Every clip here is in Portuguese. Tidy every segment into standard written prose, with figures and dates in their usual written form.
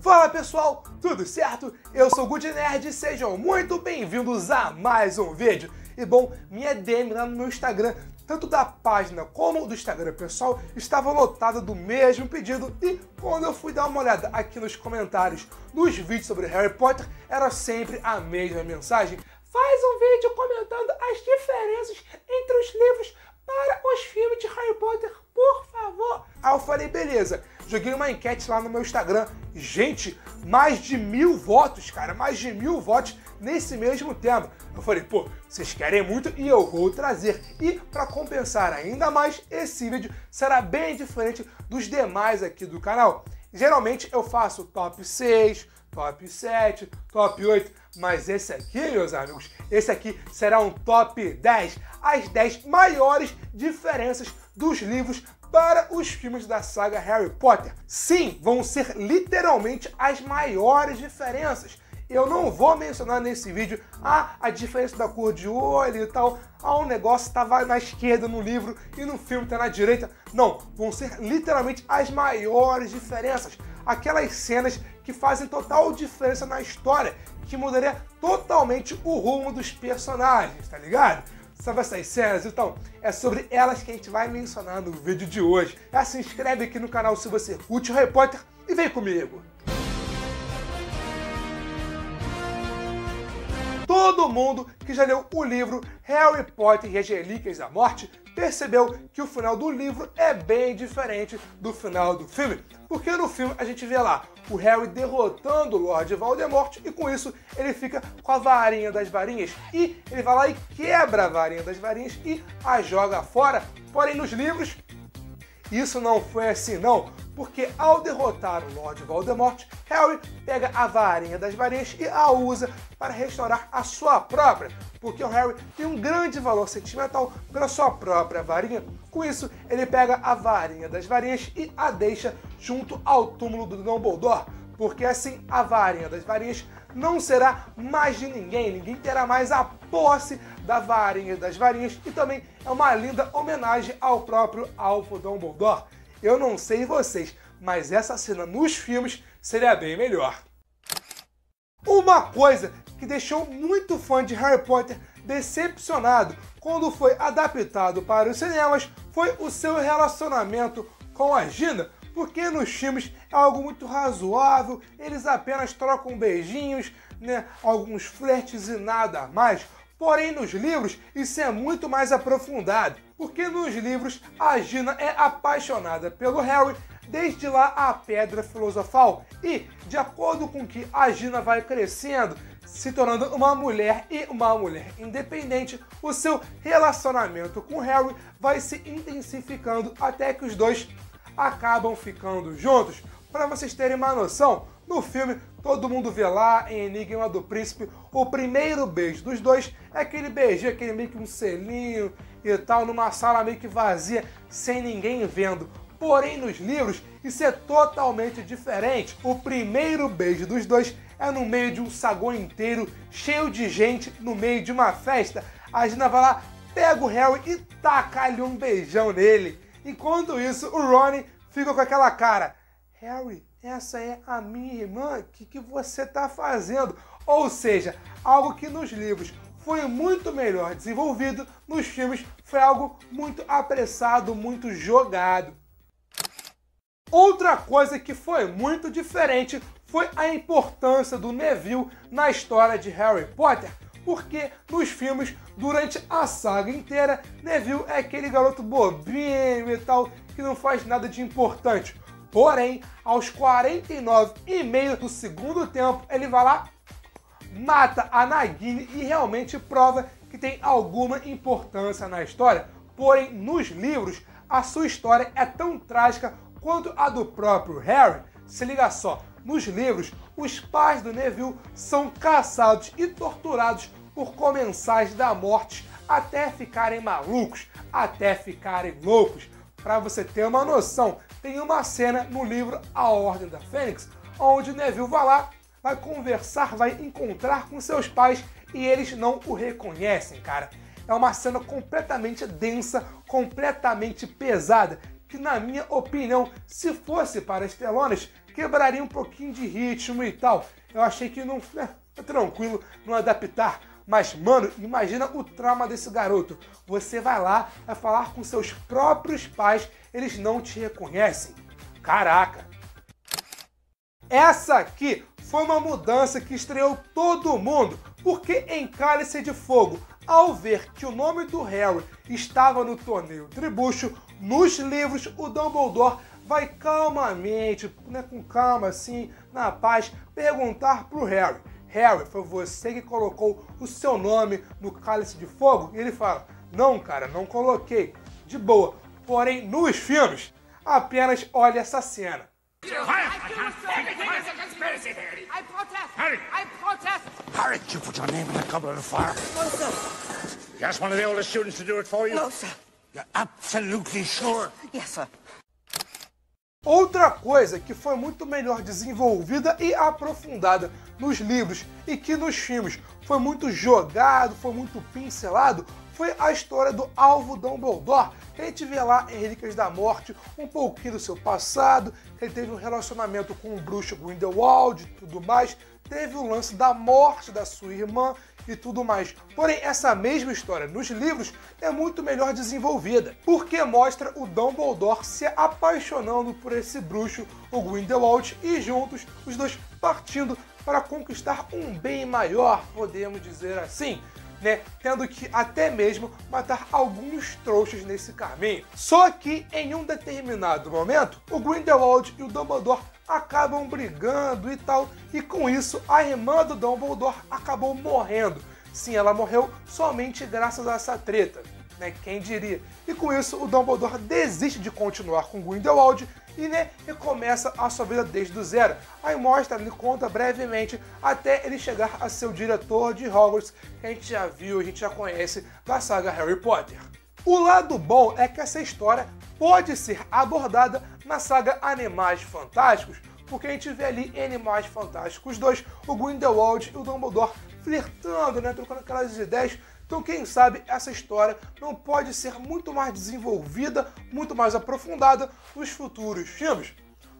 Fala pessoal, tudo certo? Eu sou o Good Nerd e sejam muito bem-vindos a mais um vídeo. E bom, minha DM lá no meu Instagram, tanto da página como do Instagram pessoal, estava lotada do mesmo pedido e quando eu fui dar uma olhada aqui nos comentários dos vídeos sobre Harry Potter, era sempre a mesma mensagem. Faz um vídeo comentando as diferenças entre os livros para os filmes de Harry Potter, por favor. Aí eu falei, beleza. Joguei uma enquete lá no meu Instagram. Gente, mais de 1000 votos, cara. Mais de 1000 votos nesse mesmo tema. Eu falei, pô, vocês querem muito e eu vou trazer. E para compensar ainda mais, esse vídeo será bem diferente dos demais aqui do canal. Geralmente eu faço top 6, top 7, top 8, mas esse aqui, meus amigos, esse aqui será um top 10, as 10 maiores diferenças dos livros para os filmes da saga Harry Potter. Sim, vão ser literalmente as maiores diferenças. Eu não vou mencionar nesse vídeo a diferença da cor de olho e tal, um negócio estava na esquerda no livro e no filme está na direita. Não, vão ser literalmente as maiores diferenças. Aquelas cenas que fazem total diferença na história, que mudaria totalmente o rumo dos personagens, tá ligado? Sabe essas cenas? Então, é sobre elas que a gente vai mencionar no vídeo de hoje. Já se inscreve aqui no canal se você curte Harry Potter e vem comigo! Todo mundo que já leu o livro Harry Potter e as Relíquias da Morte percebeu que o final do livro é bem diferente do final do filme. Porque no filme a gente vê lá o Harry derrotando o Lord Voldemort e com isso ele fica com a varinha das varinhas e ele vai lá e quebra a varinha das varinhas e a joga fora. Porém nos livros isso não foi assim não, porque ao derrotar o Lord Voldemort, Harry pega a varinha das varinhas e a usa para restaurar a sua própria, porque o Harry tem um grande valor sentimental pela sua própria varinha. Com isso, ele pega a varinha das varinhas e a deixa junto ao túmulo do Dumbledore, porque assim a varinha das varinhas não será mais de ninguém, ninguém terá mais a posse da varinha das varinhas e também é uma linda homenagem ao próprio Alvo Dumbledore. Eu não sei vocês, mas essa cena nos filmes seria bem melhor. Uma coisa que deixou muito fã de Harry Potter decepcionado quando foi adaptado para os cinemas foi o seu relacionamento com a Gina, porque nos filmes é algo muito razoável, eles apenas trocam beijinhos, né, alguns flertes e nada mais. Porém, nos livros, isso é muito mais aprofundado, porque nos livros a Gina é apaixonada pelo Harry desde lá a Pedra Filosofal e, de acordo com que a Gina vai crescendo, se tornando uma mulher e uma mulher independente, o seu relacionamento com Harry vai se intensificando até que os dois acabam ficando juntos. Para vocês terem uma noção, no filme todo mundo vê lá em Enigma do Príncipe o primeiro beijo dos dois é aquele beijinho, aquele meio que um selinho e tal, numa sala meio que vazia, sem ninguém vendo. Porém, nos livros, isso é totalmente diferente. O primeiro beijo dos dois é no meio de um saguão inteiro, cheio de gente, no meio de uma festa. A Gina vai lá, pega o Harry e taca-lhe um beijão nele. Enquanto isso, o Rony fica com aquela cara. Harry, essa é a minha irmã, o que você tá fazendo? Ou seja, algo que nos livros foi muito melhor desenvolvido, nos filmes foi algo muito apressado, muito jogado. Outra coisa que foi muito diferente foi a importância do Neville na história de Harry Potter, porque nos filmes, durante a saga inteira, Neville é aquele garoto bobinho e tal, que não faz nada de importante. Porém, aos 49,5 do segundo tempo, ele vai lá, mata a Nagini e realmente prova que tem alguma importância na história. Porém, nos livros, a sua história é tão trágica quanto a do próprio Harry. Se liga só, nos livros, os pais do Neville são caçados e torturados por comensais da morte até ficarem malucos, até ficarem loucos. Para você ter uma noção, tem uma cena no livro A Ordem da Fênix, onde o Neville vai lá, vai conversar, vai encontrar com seus pais e eles não o reconhecem, cara. É uma cena completamente densa, completamente pesada, que na minha opinião, se fosse para as telonas, quebraria um pouquinho de ritmo e tal. Eu achei que não é tranquilo não adaptar. Mas, mano, imagina o trauma desse garoto. Você vai lá, vai falar com seus próprios pais, eles não te reconhecem. Caraca! Essa aqui foi uma mudança que estreou todo mundo, porque em Cálice de Fogo, ao ver que o nome do Harry estava no torneio Tribucho, nos livros o Dumbledore vai calmamente, com calma assim, na paz, perguntar pro Harry: Harry, foi você que colocou o seu nome no Cálice de Fogo? E ele fala: não, cara, não coloquei. De boa. Porém, nos filmes, apenas olha essa cena. I protest! Harry! I protest! Harry, did you put your name in the Goblet of Fire? No, sir. You asked one of the older students to do it for you? No, sir. You're absolutely sure? Yes, sir. Outra coisa que foi muito melhor desenvolvida e aprofundada nos livros e que nos filmes foi muito jogado, foi muito pincelado, foi a história do Alvo Dumbledore, que a gente vê lá em Relíquias da Morte um pouquinho do seu passado, que ele teve um relacionamento com o bruxo Grindelwald e tudo mais, teve o lance da morte da sua irmã e tudo mais. Porém, essa mesma história nos livros é muito melhor desenvolvida, porque mostra o Dumbledore se apaixonando por esse bruxo, o Grindelwald, e juntos os dois partindo para conquistar um bem maior, podemos dizer assim, né? Tendo que até mesmo matar alguns trouxas nesse caminho. Só que em um determinado momento, o Grindelwald e o Dumbledore acabam brigando e tal, e com isso a irmã do Dumbledore acabou morrendo. Sim, ela morreu somente graças a essa treta, né? Quem diria? E com isso o Dumbledore desiste de continuar com Grindelwald e, recomeça a sua vida desde o zero. Aí mostra, ele conta brevemente até ele chegar a ser o diretor de Hogwarts, que a gente já viu, a gente já conhece da saga Harry Potter. O lado bom é que essa história pode ser abordada na saga Animais Fantásticos, porque a gente vê ali em Animais Fantásticos 2 o Grindelwald e o Dumbledore flertando, trocando aquelas ideias. Então, quem sabe essa história não pode ser muito mais desenvolvida, muito mais aprofundada nos futuros filmes?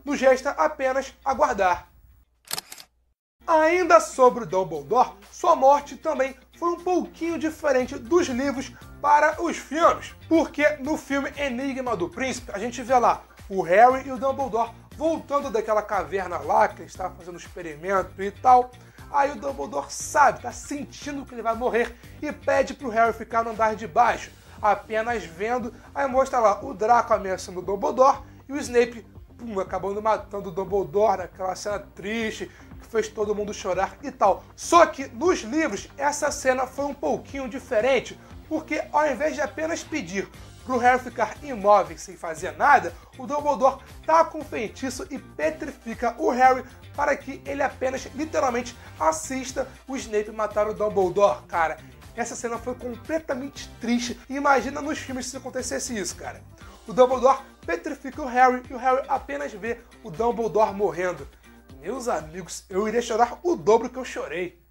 Nos resta apenas aguardar. Ainda sobre o Dumbledore, sua morte também foi um pouquinho diferente dos livros para os filmes. Porque no filme Enigma do Príncipe, a gente vê lá o Harry e o Dumbledore voltando daquela caverna lá, que eles estavam fazendo experimento e tal. Aí o Dumbledore sabe, tá sentindo que ele vai morrer e pede pro Harry ficar no andar de baixo, apenas vendo. Aí mostra lá o Draco ameaçando o Dumbledore e o Snape acabando matando o Dumbledore naquela cena triste que fez todo mundo chorar e tal. Só que nos livros essa cena foi um pouquinho diferente, porque ao invés de apenas pedir pro Harry ficar imóvel sem fazer nada, o Dumbledore tá com feitiço e petrifica o Harry para que ele apenas, literalmente, assista o Snape matar o Dumbledore, cara. Essa cena foi completamente triste. Imagina nos filmes se acontecesse isso, cara. O Dumbledore petrifica o Harry e o Harry apenas vê o Dumbledore morrendo. Meus amigos, eu iria chorar o dobro que eu chorei.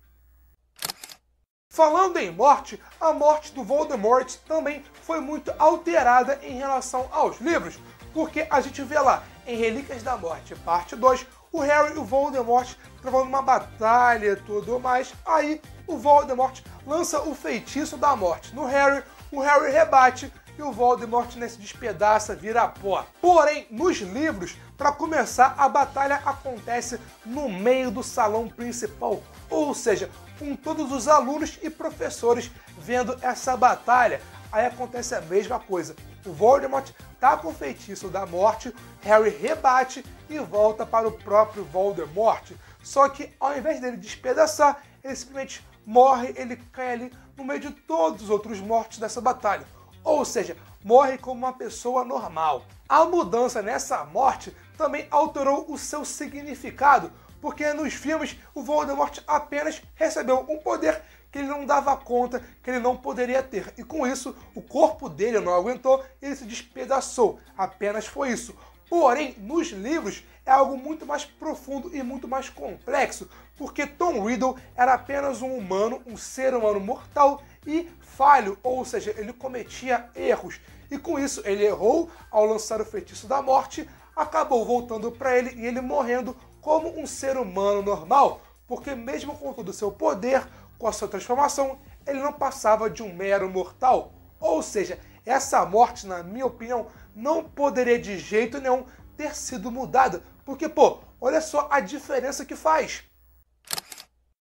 Falando em morte, a morte do Voldemort também foi muito alterada em relação aos livros, porque a gente vê lá em Relíquias da Morte, parte 2, o Harry e o Voldemort travando uma batalha e tudo mais. Aí o Voldemort lança o feitiço da morte no Harry, o Harry rebate e o Voldemort se despedaça, vira pó. Porém, nos livros, para começar, a batalha acontece no meio do salão principal, ou seja, com todos os alunos e professores vendo essa batalha. Aí acontece a mesma coisa. O Voldemort tá com o feitiço da morte, Harry rebate e volta para o próprio Voldemort. Só que ao invés dele despedaçar, ele simplesmente morre, ele cai ali no meio de todos os outros mortos dessa batalha. Ou seja, morre como uma pessoa normal. A mudança nessa morte também alterou o seu significado, porque nos filmes o Voldemort apenas recebeu um poder que ele não dava conta, que ele não poderia ter. E com isso, o corpo dele não aguentou e ele se despedaçou. Apenas foi isso. Porém, nos livros é algo muito mais profundo e muito mais complexo, porque Tom Riddle era apenas um humano, um ser humano mortal e falho, ou seja, ele cometia erros. E com isso, ele errou ao lançar o feitiço da morte, acabou voltando para ele e ele morrendo como um ser humano normal, porque mesmo com todo o seu poder, com a sua transformação, ele não passava de um mero mortal. Ou seja, essa morte, na minha opinião, não poderia de jeito nenhum ter sido mudada, porque, pô, olha só a diferença que faz.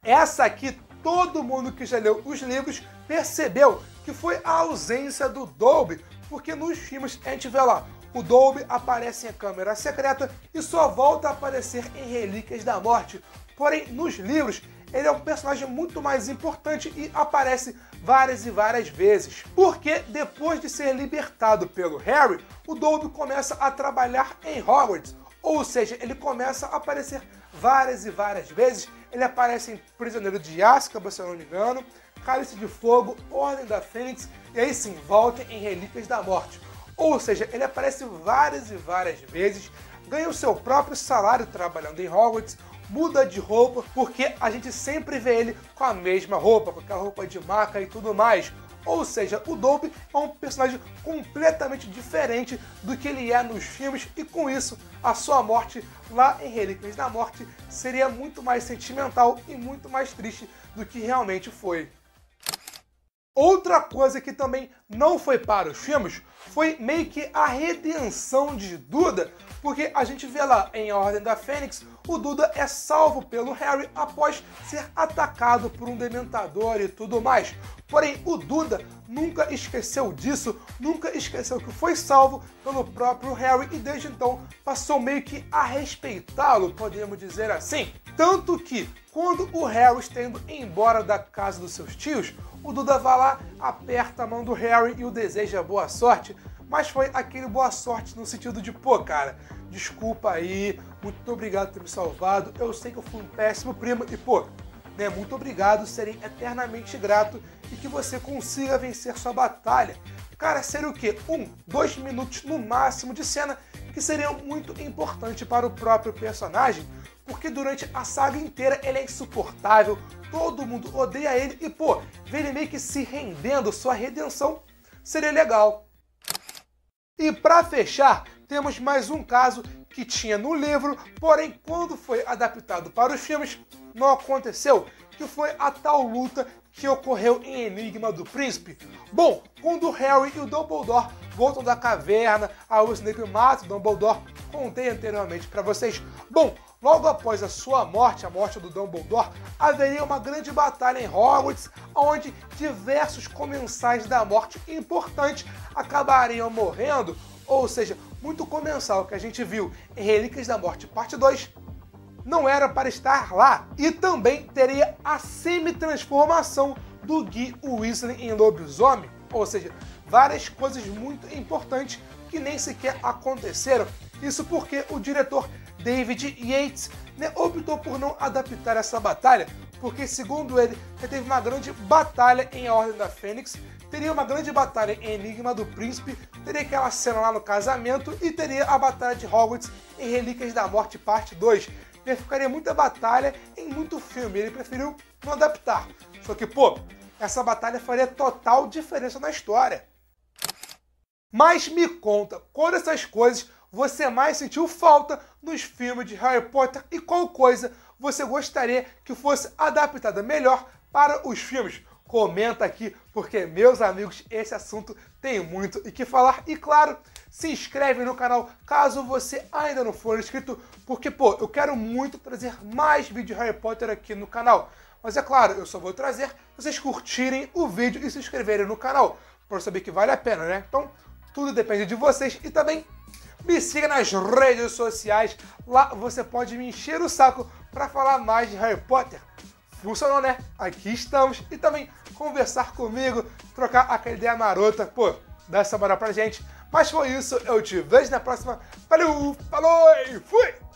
Essa aqui, todo mundo que já leu os livros percebeu que foi a ausência do Dobby, porque nos filmes a gente vê lá, o Dobby aparece em A Câmara Secreta e só volta a aparecer em Relíquias da Morte. Porém, nos livros, ele é um personagem muito mais importante e aparece várias e várias vezes. Porque depois de ser libertado pelo Harry, o Dobby começa a trabalhar em Hogwarts. Ou seja, ele começa a aparecer várias e várias vezes. Ele aparece em Prisioneiro de Azkaban, se eu não me engano, Cálice de Fogo, Ordem da Fênix, e aí sim, volta em Relíquias da Morte. Ou seja, ele aparece várias e várias vezes, ganha o seu próprio salário trabalhando em Hogwarts, muda de roupa, porque a gente sempre vê ele com a mesma roupa, com aquela roupa de maca e tudo mais. Ou seja, o Dobby é um personagem completamente diferente do que ele é nos filmes, e com isso, a sua morte lá em Relíquias da Morte seria muito mais sentimental e muito mais triste do que realmente foi. Outra coisa que também não foi para os filmes foi meio que a redenção de Duda, porque a gente vê lá em A Ordem da Fênix, o Duda é salvo pelo Harry após ser atacado por um dementador e tudo mais. Porém, o Duda nunca esqueceu disso, nunca esqueceu que foi salvo pelo próprio Harry e desde então passou meio que a respeitá-lo, podemos dizer assim. Tanto que, quando o Harry está indo embora da casa dos seus tios, o Duda vai lá, aperta a mão do Harry e o deseja boa sorte, mas foi aquele boa sorte no sentido de, pô, cara, desculpa aí, muito obrigado por ter me salvado, eu sei que eu fui um péssimo primo e, pô, né, muito obrigado, serei eternamente grato e que você consiga vencer sua batalha. Cara, seria o quê? 2 minutos no máximo de cena, que seria muito importante para o próprio personagem, porque durante a saga inteira ele é insuportável, todo mundo odeia ele e, pô, ver ele meio que se rendendo, sua redenção, seria legal. E para fechar, temos mais um caso que tinha no livro, porém quando foi adaptado para os filmes, não aconteceu, que foi a tal luta que ocorreu em Enigma do Príncipe. Bom, quando o Harry e o Dumbledore voltam da caverna, o Snape mata o Dumbledore, contei anteriormente para vocês. Bom, logo após a sua morte, a morte do Dumbledore, haveria uma grande batalha em Hogwarts, onde diversos comensais da morte importantes acabariam morrendo, ou seja, muito comensal que a gente viu em Relíquias da Morte Parte 2 não era para estar lá. E também teria a semi-transformação do Guy Weasley em lobisomem, ou seja, várias coisas muito importantes que nem sequer aconteceram. Isso porque o diretor David Yates, né, optou por não adaptar essa batalha, porque segundo ele, já teve uma grande batalha em A Ordem da Fênix, teria uma grande batalha em Enigma do Príncipe, teria aquela cena lá no casamento e teria a batalha de Hogwarts em Relíquias da Morte Parte 2. Ele ficaria muita batalha em muito filme, ele preferiu não adaptar. Só que, pô, essa batalha faria total diferença na história. Mas me conta, qual dessas coisas você mais sentiu falta nos filmes de Harry Potter e qual coisa você gostaria que fosse adaptada melhor para os filmes? Comenta aqui, porque, meus amigos, esse assunto tem muito o que falar. E, claro, se inscreve no canal caso você ainda não for inscrito, porque, pô, eu quero muito trazer mais vídeos de Harry Potter aqui no canal. Mas, é claro, eu só vou trazer se vocês curtirem o vídeo e se inscreverem no canal, para saber que vale a pena, né? Então, tudo depende de vocês. E também me siga nas redes sociais, lá você pode me encher o saco para falar mais de Harry Potter. Funcionou, né? Aqui estamos. E também conversar comigo, trocar aquela ideia marota, pô, dá essa moral pra gente. Mas foi isso, eu te vejo na próxima. Valeu, falou e fui!